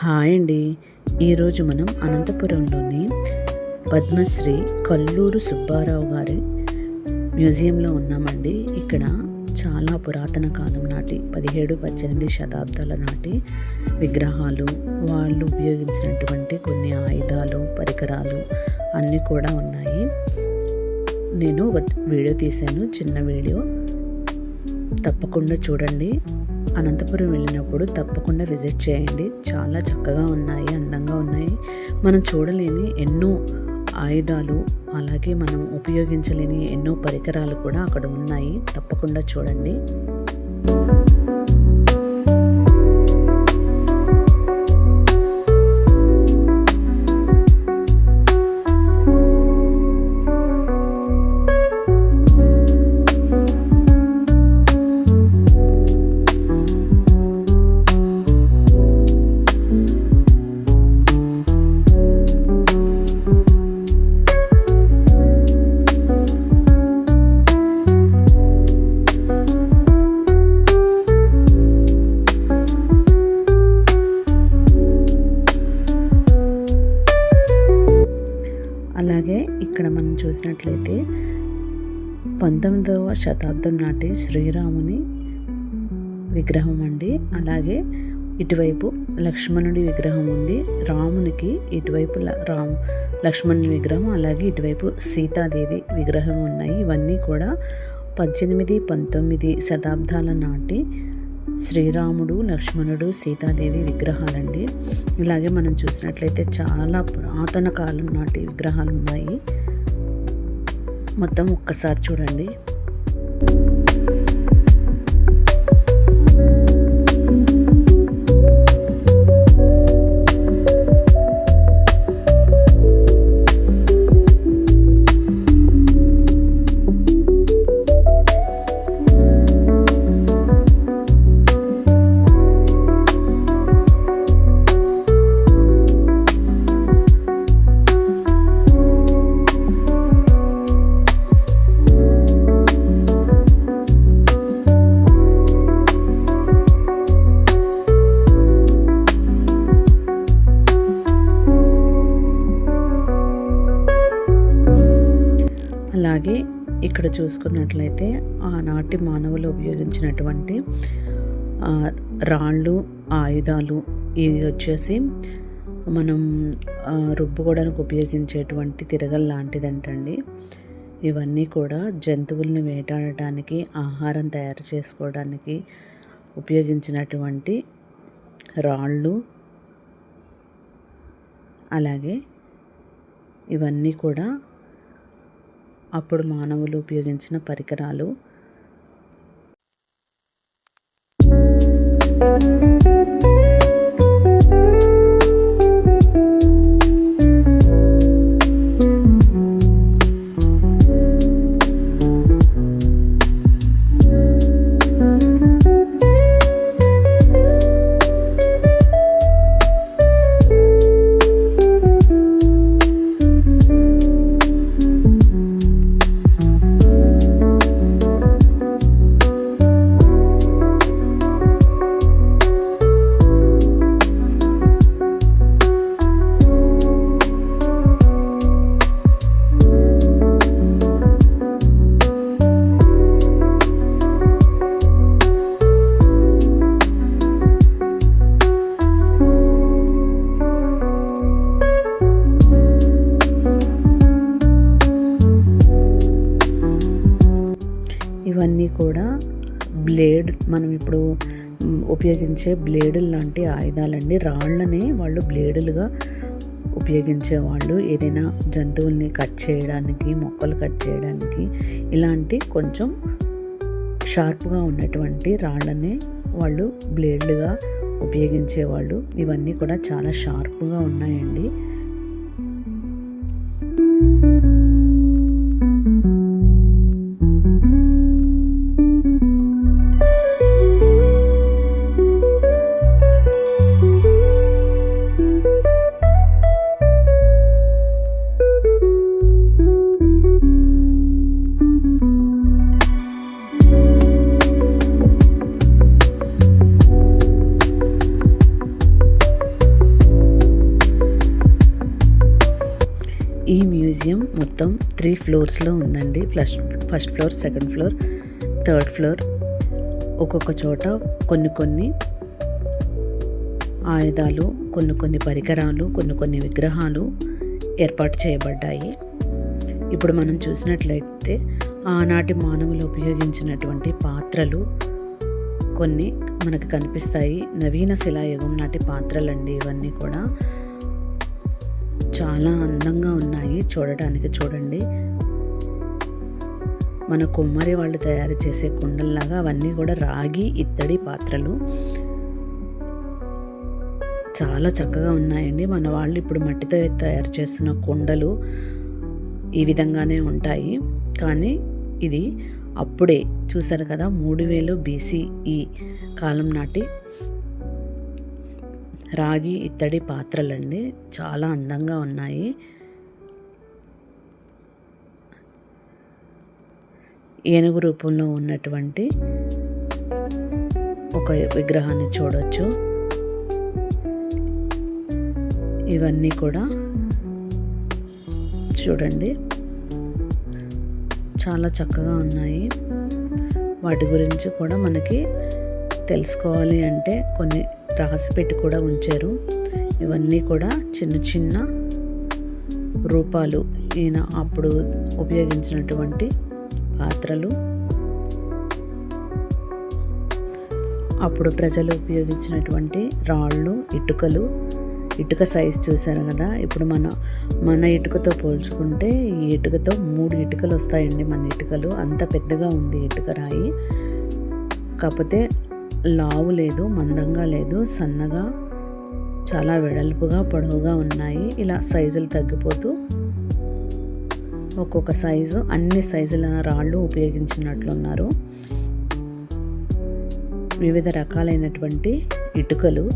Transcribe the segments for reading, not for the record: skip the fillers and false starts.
Hi అండి. ఈరోజు మనం అనంతపురంలోని పద్మశ్రీ కల్లూరు సుబ్బారావు గారి మ్యూజియంలో ఉన్నామండి. ఇక్కడ చాలా పురాతన కాలం నాటి 17-18 శతాబ్దాల నాటి విగ్రహాలు, వాళ్ళు ఉపయోగించినటువంటి కొన్ని ఆయుధాలు, పరికరాలు అన్నీ కూడా ఉన్నాయి. నేను ఒక వీడియో తీశాను, చిన్న వీడియో. తప్పకుండా చూడండి. అనంతపురం వెళ్ళినప్పుడు తప్పకుండా విజిట్ చేయండి. చాలా చక్కగా ఉన్నాయి, అందంగా ఉన్నాయి. మనం చూడలేని ఎన్నో ఆయుధాలు, అలాగే మనం ఉపయోగించలేని ఎన్నో పరికరాలు కూడా అక్కడ ఉన్నాయి. తప్పకుండా చూడండి. అలాగే ఇక్కడ మనం చూసినట్లయితే 19వ శతాబ్దం నాటి శ్రీరాముని విగ్రహం అండి. అలాగే ఇటువైపు లక్ష్మణుడి విగ్రహం ఉంది. రామునికి ఇటువైపు లక్ష్మణుడి విగ్రహం, అలాగే ఇటువైపు సీతాదేవి విగ్రహం ఉన్నాయి. ఇవన్నీ కూడా 18, 19 శతాబ్దాల నాటి శ్రీరాముడు, లక్ష్మణుడు, సీతాదేవి విగ్రహాలండి. ఇలాగే మనం చూసినట్లయితే చాలా పురాతన కాలం నాటి విగ్రహాలు ఉన్నాయి. మొత్తం ఒక్కసారి చూడండి. అలాగే ఇక్కడ చూసుకున్నట్లయితే ఆనాటి మానవులు ఉపయోగించినటువంటి రాళ్ళు, ఆయుధాలు, ఇది వచ్చేసి మనం రుబ్బుకోవడానికి ఉపయోగించేటువంటి తిరగల్ లాంటిదంటండి. ఇవన్నీ కూడా జంతువుల్ని వేటాడటానికి, ఆహారం తయారు చేసుకోవడానికి ఉపయోగించినటువంటి రాళ్ళు. అలాగే ఇవన్నీ కూడా అప్పుడు మానవులు ఉపయోగించిన పరికరాలు. ఇవన్నీ కూడా మనం ఇప్పుడు ఉపయోగించే బ్లేడులు లాంటి ఆయుధాలండి. రాళ్ళని వాళ్ళు బ్లేడులుగా ఉపయోగించేవాళ్ళు. ఏదైనా జంతువుల్ని కట్ చేయడానికి, మొక్కలు కట్ చేయడానికి, ఇలాంటి కొంచెం షార్ప్గా ఉన్నటువంటి రాళ్ళని వాళ్ళు బ్లేడ్లుగా ఉపయోగించేవాళ్ళు. ఇవన్నీ కూడా చాలా షార్ప్గా ఉన్నాయండి. ఈ మ్యూజియం మొత్తం 3 ఫ్లోర్స్లో ఉందండి. First floor, second floor, third floor. ఒక్కొక్క చోట కొన్ని ఆయుధాలు, కొన్ని పరికరాలు, కొన్ని విగ్రహాలు ఏర్పాటు చేయబడ్డాయి. ఇప్పుడు మనం చూసినట్లయితే ఆనాటి మానవులు ఉపయోగించినటువంటి పాత్రలు కొన్ని మనకు కనిపిస్తాయి. నవీన శిలాయుగం నాటి పాత్రలండి ఇవన్నీ కూడా. చాలా అందంగా ఉన్నాయి చూడటానికి. చూడండి, మన కుమ్మరి వాళ్ళు తయారు చేసే కుండల్లాగా అవన్నీ కూడా రాగి ఇత్తడి పాత్రలు. చాలా చక్కగా ఉన్నాయండి. మన వాళ్ళు ఇప్పుడు మట్టితో తయారు చేస్తున్న కుండలు ఈ విధంగానే ఉంటాయి. కానీ ఇది అప్పుడే చూసారు కదా, 3000 BCE కాలం నాటి రాగి ఇత్తడి పాత్రలండి. చాలా అందంగా ఉన్నాయి. ఏనుగు రూపంలో ఉన్నటువంటి ఒక విగ్రహాన్ని చూడొచ్చు. ఇవన్నీ కూడా చూడండి, చాలా చక్కగా ఉన్నాయి. వాటి గురించి కూడా మనకి తెలుసుకోవాలి అంటే కొన్ని రాసిపెట్టి కూడా ఉంచారు. ఇవన్నీ కూడా చిన్న రూపాలు, ఈయన అప్పుడు ఉపయోగించినటువంటి పాత్రలు, అప్పుడు ప్రజలు ఉపయోగించినటువంటి రాళ్ళు, ఇటుక సైజు చూసారు కదా. ఇప్పుడు మన ఇటుకతో పోల్చుకుంటే ఈ ఇటుకతో 3 ఇటుకలు వస్తాయండి. మన ఇటుకలు అంత పెద్దగా ఉంది ఇటుక రాయి. కాకపోతే లావు లేదు, మందంగా లేదు, సన్నగా చాలా వెడల్పుగా పొడవుగా ఉన్నాయి. ఇలా సైజులు తగ్గిపోతూ ఒక్కొక్క సైజు, అన్ని సైజుల రాళ్ళు ఉపయోగించినట్లున్నారు. వివిధ రకాలైనటువంటి ఇటుకలు.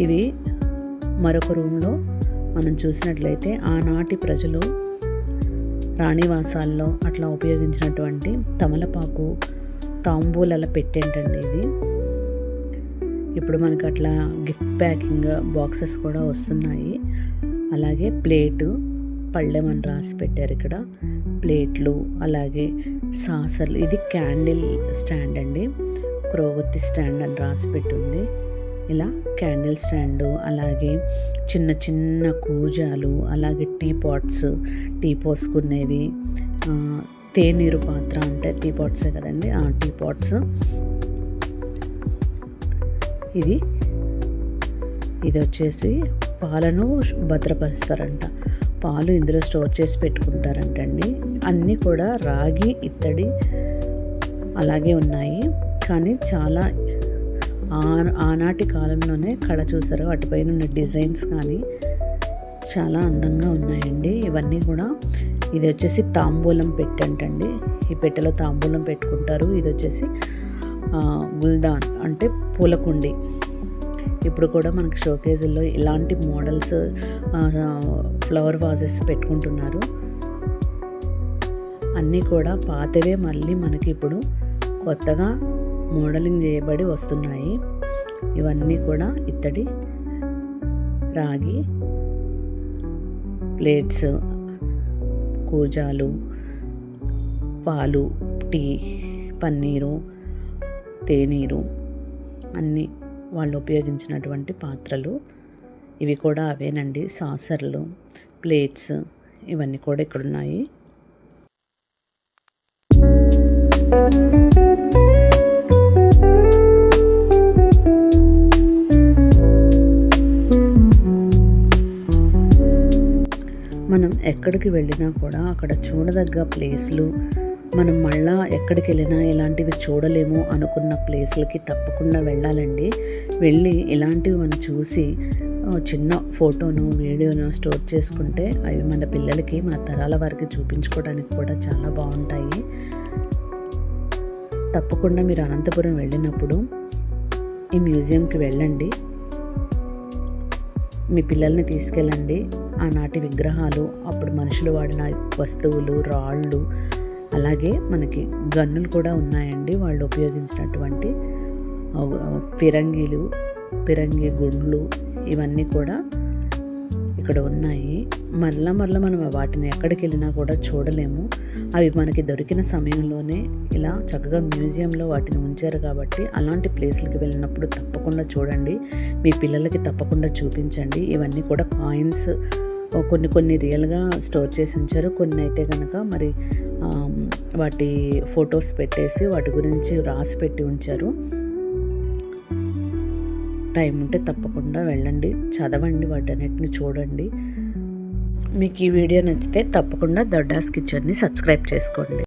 ఇవి మరొక రూమ్లో మనం చూసినట్లయితే ఆనాటి ప్రజలు రాణివాసాల్లో అట్లా ఉపయోగించినటువంటి తమలపాకు తాంబూలాల పెట్టేంటండి ఇది. ఇప్పుడు మనకు అట్లా గిఫ్ట్ ప్యాకింగ్ బాక్సెస్ కూడా వస్తున్నాయి. అలాగే ప్లేటు, పళ్ళెం అని రాసి పెట్టారు ఇక్కడ. ప్లేట్లు, అలాగే సాసర్లు. ఇది క్యాండిల్ స్టాండ్ అండి, క్రోవత్తి స్టాండ్ అని రాసి పెట్టుంది. ఇలా క్యాండిల్ స్టాండు, అలాగే చిన్న కూజాలు, అలాగే టీ పోసుకునేవి, తేనీరు పాత్ర అంటే టీ పాట్సే కదండి, ఆ టీ పాట్స్. ఇది వచ్చేసి పాలను భద్రపరుస్తారంట. పాలు ఇందులో స్టోర్ చేసి పెట్టుకుంటారంటండి. అన్నీ కూడా రాగి ఇత్తడి అలాగే ఉన్నాయి. కానీ చాలా ఆనాటి కాలంలోనే కళ చూసారు. వాటిపైన ఉన్న డిజైన్స్ కానీ చాలా అందంగా ఉన్నాయండి. ఇవన్నీ కూడా. ఇది వచ్చేసి తాంబూలం పెట్టంటండి. ఈ పెట్టెలో తాంబూలం పెట్టుకుంటారు. ఇది వచ్చేసి గుల్దాన్ అంటే పూలకుండి. ఇప్పుడు కూడా మనకి షోకేజుల్లో ఇలాంటి మోడల్స్ ఫ్లవర్ వాజెస్ పెట్టుకుంటున్నారు. అన్నీ కూడా పాతవే మళ్ళీ మనకి ఇప్పుడు కొత్తగా మోడలింగ్ చేయబడి వస్తున్నాయి. ఇవన్నీ కూడా ఇత్తడి, రాగి ప్లేట్స్, కూజాలు, పాలు, టీ, పన్నీరు, తేనీరు అన్నీ వాళ్ళు ఉపయోగించినటువంటి పాత్రలు. ఇవి కూడా అవేనండి, సాసర్లు, ప్లేట్స్ ఇవన్నీ కూడా ఇక్కడ ఉన్నాయి. మనం ఎక్కడికి వెళ్ళినా కూడా అక్కడ చూడదగ్గ ప్లేస్లు, మనం మళ్ళా ఎక్కడికి వెళ్ళినా ఇలాంటివి చూడలేము అనుకున్న ప్లేస్లకి తప్పకుండా వెళ్ళాలండి. వెళ్ళి ఇలాంటివి మనం చూసి చిన్న ఫోటోను, వీడియోను స్టోర్ చేసుకుంటే అవి మన పిల్లలకి, మన తరాల వారికి చూపించుకోవడానికి కూడా చాలా బాగుంటాయి. తప్పకుండా మీరు అనంతపురం వెళ్ళినప్పుడు ఈ మ్యూజియంకి వెళ్ళండి. మీ పిల్లల్ని తీసుకెళ్ళండి. ఆనాటి విగ్రహాలు, అప్పుడు మనుషులు వాడిన వస్తువులు, రాళ్ళు, అలాగే మనకి గన్నులు కూడా ఉన్నాయండి. వాళ్ళు ఉపయోగించినటువంటి ఫిరంగి గుండ్లు ఇవన్నీ కూడా ఇక్కడ ఉన్నాయి. మరలా మనం వాటిని ఎక్కడికి వెళ్ళినా కూడా చూడలేము. అవి మనకి దొరికిన సమయంలోనే ఇలా చక్కగా మ్యూజియంలో వాటిని ఉంచారు కాబట్టి అలాంటి ప్లేస్లకి వెళ్ళినప్పుడు తప్పకుండా చూడండి. మీ పిల్లలకి తప్పకుండా చూపించండి. ఇవన్నీ కూడా కాయిన్స్ కొన్ని రియల్గా స్టోర్ చేసి ఉంచారు. కొన్ని అయితే కనుక మరి వాటి ఫొటోస్ పెట్టేసి వాటి గురించి రాసి పెట్టి ఉంచారు. టైం ఉంటే తప్పకుండా వెళ్ళండి, చదవండి, వాటన్నిటిని చూడండి. మీకు ఈ వీడియో నచ్చితే తప్పకుండా దొడ్డాస్ కిచెన్ని సబ్స్క్రైబ్ చేసుకోండి.